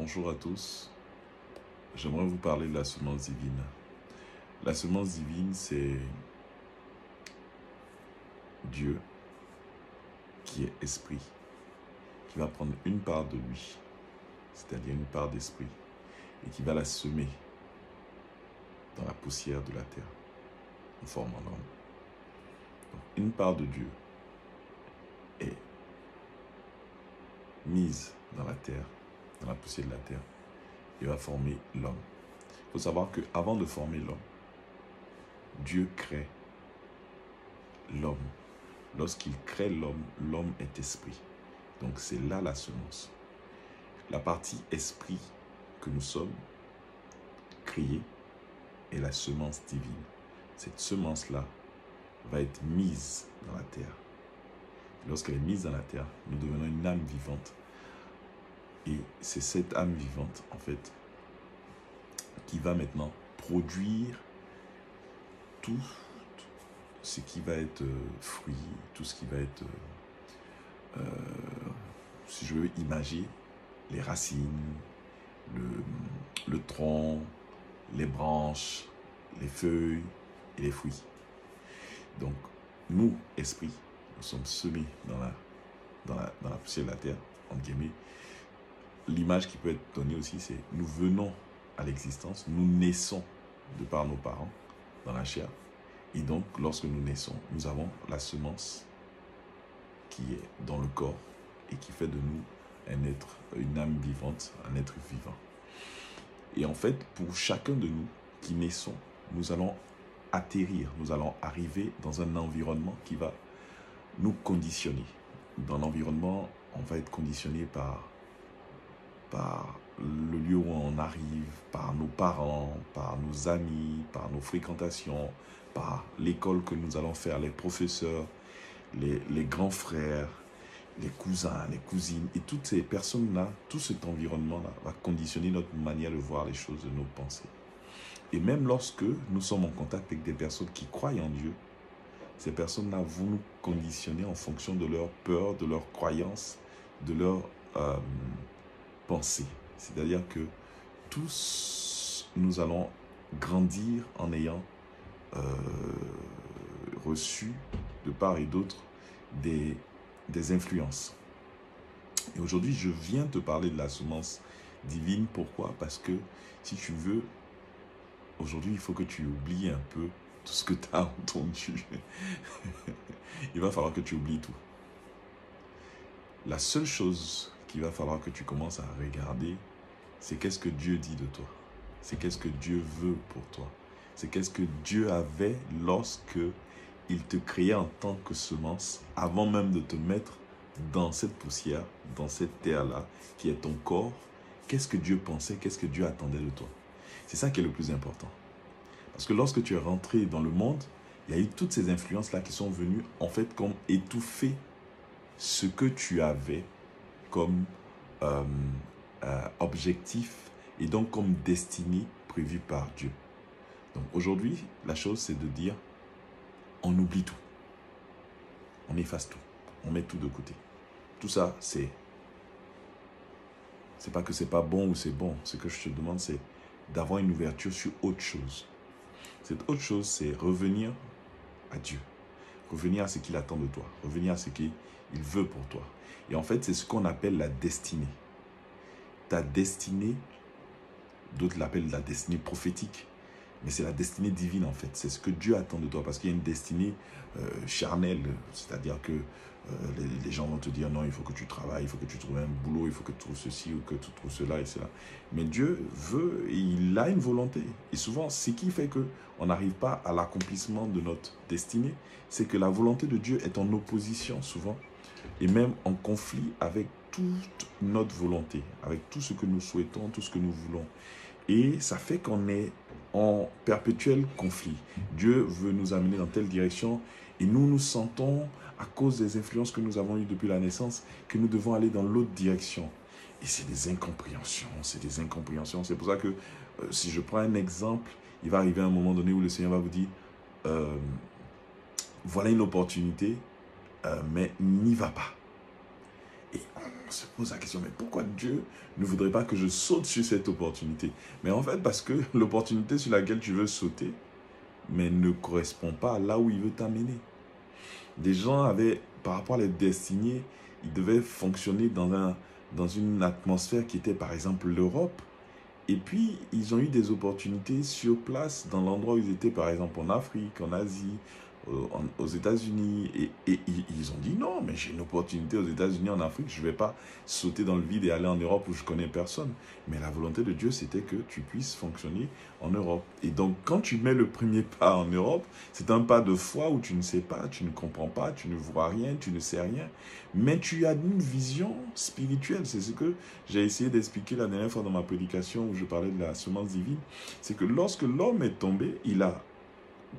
Bonjour à tous. J'aimerais vous parler de la semence divine. La semence divine, c'est Dieu qui est esprit, qui va prendre une part de lui, c'est-à-dire une part d'esprit, et qui va la semer dans la poussière de la terre, en formant l'homme. Donc, une part de Dieu est mise dans la terre, dans la poussière de la terre, et va former l'homme. Il faut savoir qu'avant de former l'homme, Dieu crée l'homme. Lorsqu'il crée l'homme, l'homme est esprit. Donc c'est là la semence. La partie esprit que nous sommes créés est la semence divine. Cette semence-là va être mise dans la terre. Lorsqu'elle est mise dans la terre, nous devenons une âme vivante. Et c'est cette âme vivante, en fait, qui va maintenant produire tout ce qui va être fruit, tout ce qui va être, si je veux imaginer, les racines, le tronc, les branches, les feuilles et les fruits. Donc, nous, esprits, nous sommes semés dans la poussière de la terre, entre guillemets. L'image qui peut être donnée aussi, c'est nous venons à l'existence, nous naissons de par nos parents dans la chair. Et donc, lorsque nous naissons, nous avons la semence qui est dans le corps et qui fait de nous un être, une âme vivante, un être vivant. Et en fait, pour chacun de nous qui naissons, nous allons atterrir, nous allons arriver dans un environnement qui va nous conditionner. Dans l'environnement, on va être conditionné par le lieu où on arrive, par nos parents, par nos amis, par nos fréquentations, par l'école que nous allons faire, les professeurs, les grands frères, les cousins, les cousines, et toutes ces personnes-là, tout cet environnement-là va conditionner notre manière de voir les choses, de nos pensées. Et même lorsque nous sommes en contact avec des personnes qui croient en Dieu, ces personnes-là vont nous conditionner en fonction de leur peur, de leurs croyances, de leurs pensées. C'est-à-dire que tous, nous allons grandir en ayant reçu de part et d'autre des influences. Et aujourd'hui, je viens te parler de la semence divine. Pourquoi? Parce que si tu veux, aujourd'hui, il faut que tu oublies un peu tout ce que tu as entendu. Il va falloir que tu oublies tout. La seule chose qu'il va falloir que tu commences à regarder, c'est qu'est-ce que Dieu dit de toi. C'est qu'est-ce que Dieu veut pour toi. C'est qu'est-ce que Dieu avait lorsque il te créait en tant que semence, avant même de te mettre dans cette poussière, dans cette terre-là, qui est ton corps. Qu'est-ce que Dieu pensait, qu'est-ce que Dieu attendait de toi. C'est ça qui est le plus important. Parce que lorsque tu es rentré dans le monde, il y a eu toutes ces influences-là qui sont venues, en fait, comme étouffer ce que tu avais comme objectif et donc comme destinée prévue par Dieu. Donc aujourd'hui, la chose, c'est de dire, on oublie tout. On efface tout. On met tout de côté. Tout ça, c'est pas que c'est pas bon ou c'est bon. Ce que je te demande, c'est d'avoir une ouverture sur autre chose. Cette autre chose, c'est revenir à Dieu. Revenir à ce qu'il attend de toi. Revenir à ce qu'il veut pour toi. Et en fait, c'est ce qu'on appelle la destinée. Ta destinée, d'autres l'appellent la destinée prophétique. Mais c'est la destinée divine en fait. C'est ce que Dieu attend de toi. Parce qu'il y a une destinée charnelle. C'est-à-dire que les gens vont te dire non, il faut que tu travailles, il faut que tu trouves un boulot, il faut que tu trouves ceci ou que tu trouves cela et cela. Mais Dieu veut, il a une volonté. Et souvent, ce qui fait qu'on n'arrive pas à l'accomplissement de notre destinée, c'est que la volonté de Dieu est en opposition souvent et même en conflit avec toute notre volonté, avec tout ce que nous souhaitons, tout ce que nous voulons. Et ça fait qu'on est en perpétuel conflit. Dieu veut nous amener dans telle direction et nous nous sentons, à cause des influences que nous avons eues depuis la naissance, que nous devons aller dans l'autre direction. Et c'est des incompréhensions, c'est des incompréhensions. C'est pour ça que si je prends un exemple, il va arriver un moment donné où le Seigneur va vous dire voilà une opportunité, mais n'y va pas. Et se pose la question, mais pourquoi Dieu ne voudrait pas que je saute sur cette opportunité? Mais en fait, parce que l'opportunité sur laquelle tu veux sauter, mais ne correspond pas à là où il veut t'amener. Des gens avaient, par rapport à les destinées, ils devaient fonctionner dans une atmosphère qui était par exemple l'Europe. Et puis, ils ont eu des opportunités sur place, dans l'endroit où ils étaient, par exemple en Afrique, en Asie, aux États-Unis. Et ils ont dit non, mais j'ai une opportunité aux États-Unis, en Afrique, je ne vais pas sauter dans le vide et aller en Europe où je ne connais personne. Mais la volonté de Dieu, c'était que tu puisses fonctionner en Europe. Et donc, quand tu mets le premier pas en Europe, c'est un pas de foi où tu ne sais pas, tu ne comprends pas, tu ne vois rien, tu ne sais rien. Mais tu as une vision spirituelle. C'est ce que j'ai essayé d'expliquer la dernière fois dans ma prédication où je parlais de la semence divine. C'est que lorsque l'homme est tombé, il a,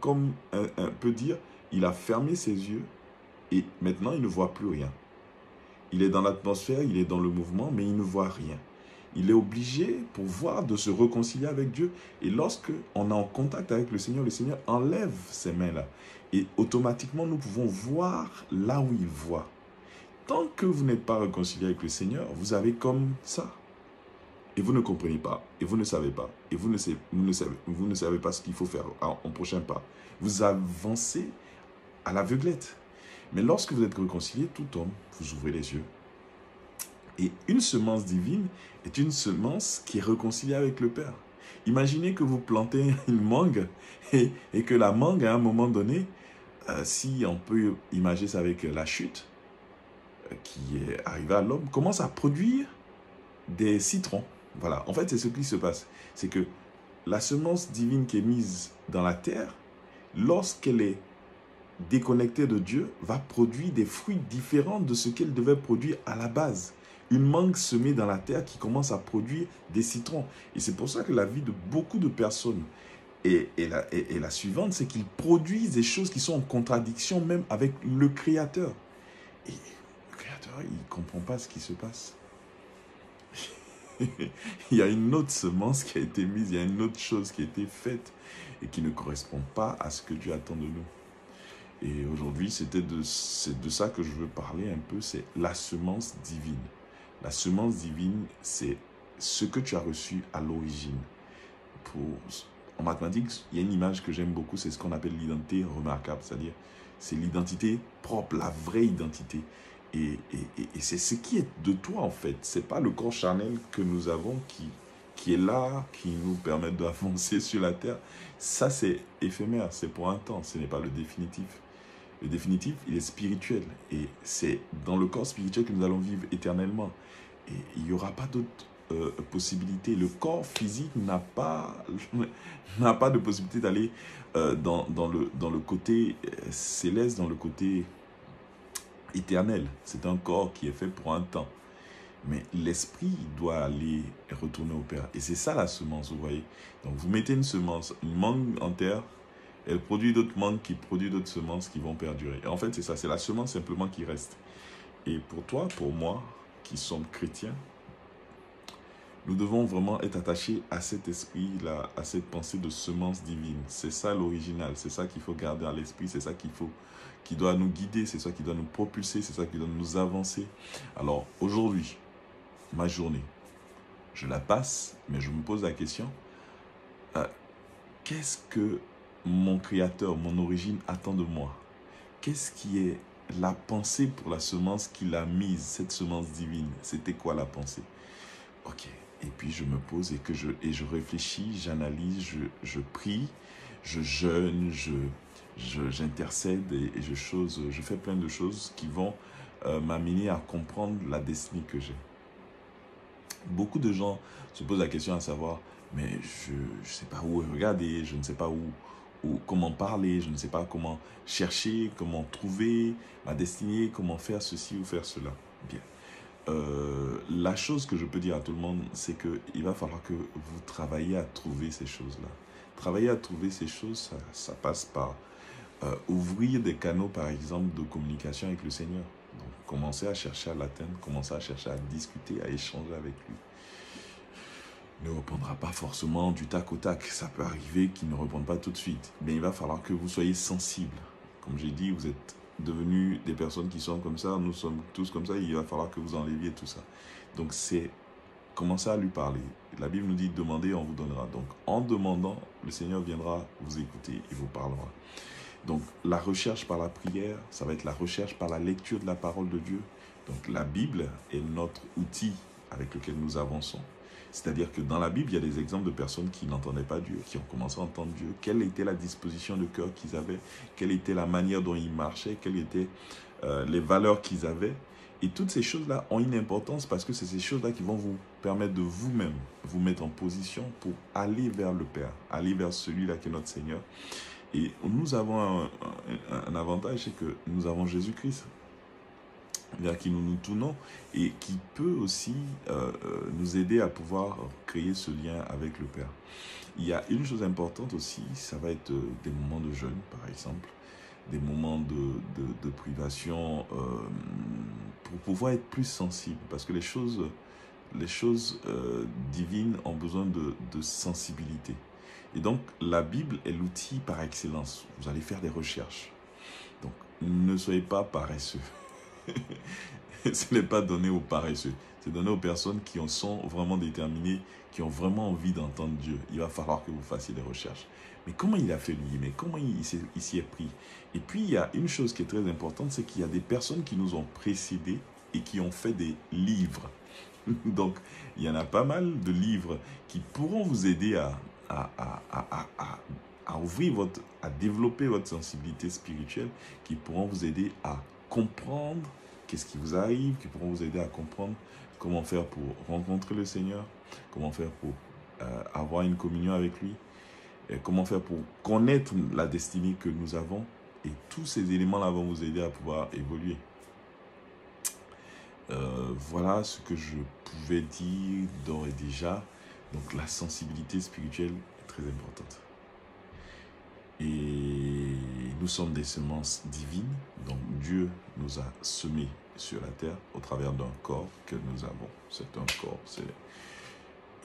comme on peut dire, il a fermé ses yeux et maintenant il ne voit plus rien. Il est dans l'atmosphère, il est dans le mouvement, mais il ne voit rien. Il est obligé, pour voir, de se réconcilier avec Dieu. Et lorsque on est en contact avec le Seigneur enlève ces mains-là. Et automatiquement, nous pouvons voir là où il voit. Tant que vous n'êtes pas réconcilié avec le Seigneur, vous avez comme ça. Et vous ne comprenez pas, et vous ne savez pas, et vous ne savez pas ce qu'il faut faire en prochain pas. Vous avancez à l'aveuglette. Mais lorsque vous êtes réconcilié, tout homme, vous ouvrez les yeux. Et une semence divine est une semence qui est réconciliée avec le Père. Imaginez que vous plantez une mangue et que la mangue, à un moment donné, si on peut imaginer ça avec la chute qui est arrivée à l'homme, commence à produire des citrons. Voilà, en fait, c'est ce qui se passe. C'est que la semence divine qui est mise dans la terre, lorsqu'elle est déconnectée de Dieu, va produire des fruits différents de ce qu'elle devait produire à la base. Une mangue semée dans la terre qui commence à produire des citrons. Et c'est pour ça que la vie de beaucoup de personnes est la suivante, c'est qu'ils produisent des choses qui sont en contradiction même avec le Créateur. Et le Créateur, il ne comprend pas ce qui se passe. Il y a une autre semence qui a été mise, il y a une autre chose qui a été faite et qui ne correspond pas à ce que Dieu attend de nous. Et aujourd'hui, c'est de ça que je veux parler un peu, c'est la semence divine. La semence divine, c'est ce que tu as reçu à l'origine. En mathématiques, il y a une image que j'aime beaucoup, c'est ce qu'on appelle l'identité remarquable, c'est-à-dire c'est l'identité propre, la vraie identité. Et c'est ce qui est de toi en fait. Ce n'est pas le corps charnel que nous avons qui est là, qui nous permet d'avancer sur la terre. Ça, c'est éphémère, c'est pour un temps, ce n'est pas le définitif. Le définitif, il est spirituel. Et c'est dans le corps spirituel que nous allons vivre éternellement. Et il n'y aura pas d'autre possibilité. Le corps physique n'a pas de possibilité d'aller dans le côté céleste, dans le côté éternel. C'est un corps qui est fait pour un temps. Mais l'esprit doit aller retourner au Père. Et c'est ça la semence, vous voyez. Donc vous mettez une semence, une mangue en terre, elle produit d'autres mangues qui produisent d'autres semences qui vont perdurer. Et en fait, c'est ça, c'est la semence simplement qui reste. Et pour toi, pour moi, qui sommes chrétiens, nous devons vraiment être attachés à cet esprit-là, à cette pensée de semence divine. C'est ça l'original, c'est ça qu'il faut garder à l'esprit, c'est ça qui doit nous guider, c'est ça qui doit nous propulser, c'est ça qui doit nous avancer. Alors aujourd'hui, ma journée, je la passe, mais je me pose la question, qu'est-ce que mon Créateur, mon origine attend de moi? Qu'est-ce qui est la pensée pour la semence qu'il a mise, cette semence divine? C'était quoi la pensée? Ok. Et puis je me pose et je réfléchis, j'analyse, je prie, je jeûne, j'intercède et je fais plein de choses qui vont m'amener à comprendre la destinée que j'ai. Beaucoup de gens se posent la question à savoir, mais je ne sais pas où regarder, je ne sais pas comment parler, je ne sais pas comment chercher, comment trouver ma destinée, comment faire ceci ou faire cela. Bien. La chose que je peux dire à tout le monde, c'est qu'il va falloir que vous travaillez à trouver ces choses-là. Travailler à trouver ces choses, ça passe par ouvrir des canaux, par exemple, de communication avec le Seigneur. Donc, commencez à chercher à l'atteindre, commencez à chercher à discuter, à échanger avec lui. Il ne répondra pas forcément du tac au tac. Ça peut arriver qu'il ne réponde pas tout de suite. Mais il va falloir que vous soyez sensible. Comme j'ai dit, vous êtes devenus des personnes qui sont comme ça, nous sommes tous comme ça, il va falloir que vous enleviez tout ça. Donc c'est commencer à lui parler. La Bible nous dit demandez, on vous donnera. Donc en demandant, le Seigneur viendra vous écouter, il vous parlera. Donc la recherche par la prière, ça va être la recherche par la lecture de la parole de Dieu. Donc la Bible est notre outil avec lequel nous avançons. C'est-à-dire que dans la Bible, il y a des exemples de personnes qui n'entendaient pas Dieu, qui ont commencé à entendre Dieu. Quelle était la disposition de cœur qu'ils avaient? Quelle était la manière dont ils marchaient? Quelles étaient les valeurs qu'ils avaient? Et toutes ces choses-là ont une importance parce que c'est ces choses-là qui vont vous permettre de vous-même vous mettre en position pour aller vers le Père, aller vers celui-là qui est notre Seigneur. Et nous avons un avantage, c'est que nous avons Jésus-Christ vers qui nous nous tournons et qui peut aussi nous aider à pouvoir créer ce lien avec le Père. Il y a une chose importante aussi, ça va être des moments de jeûne, par exemple, des moments de privation pour pouvoir être plus sensible, parce que les choses divines ont besoin de sensibilité. Et donc, la Bible est l'outil par excellence. Vous allez faire des recherches. Donc, ne soyez pas paresseux. Ce n'est pas donné aux paresseux. C'est donné aux personnes qui en sont vraiment déterminées, qui ont vraiment envie d'entendre Dieu. Il va falloir que vous fassiez des recherches. Mais comment il a fait lui? Mais comment il s'y est pris? Et puis, il y a une chose qui est très importante, c'est qu'il y a des personnes qui nous ont précédés et qui ont fait des livres. Donc, il y en a pas mal de livres qui pourront vous aider à ouvrir à développer votre sensibilité spirituelle, qui pourront vous aider à comprendre qu'est-ce qui vous arrive, qui pourront vous aider à comprendre comment faire pour rencontrer le Seigneur, comment faire pour avoir une communion avec lui, et comment faire pour connaître la destinée que nous avons. Et tous ces éléments-là vont vous aider à pouvoir évoluer. Voilà ce que je pouvais dire d'ores et déjà. Donc la sensibilité spirituelle est très importante. Et nous sommes des semences divines. Donc Dieu nous a semés sur la terre au travers d'un corps que nous avons. C'est un corps.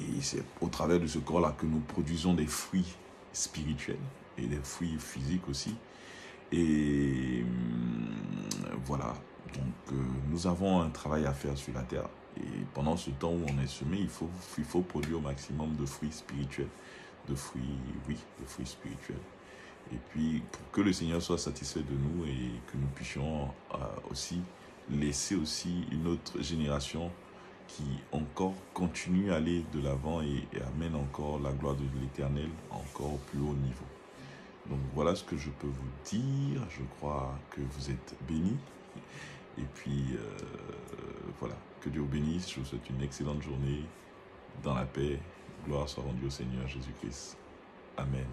Et c'est au travers de ce corps-là que nous produisons des fruits spirituels et des fruits physiques aussi. Et voilà. Donc nous avons un travail à faire sur la terre. Et pendant ce temps où on est semé, il faut produire au maximum de fruits spirituels. De fruits spirituels. Et puis, pour que le Seigneur soit satisfait de nous et que nous puissions aussi laisser aussi une autre génération qui encore continue à aller de l'avant et amène encore la gloire de l'Éternel encore au plus haut niveau. Donc voilà ce que je peux vous dire. Je crois que vous êtes bénis. Et puis, voilà, que Dieu vous bénisse. Je vous souhaite une excellente journée dans la paix. Gloire soit rendue au Seigneur Jésus-Christ. Amen.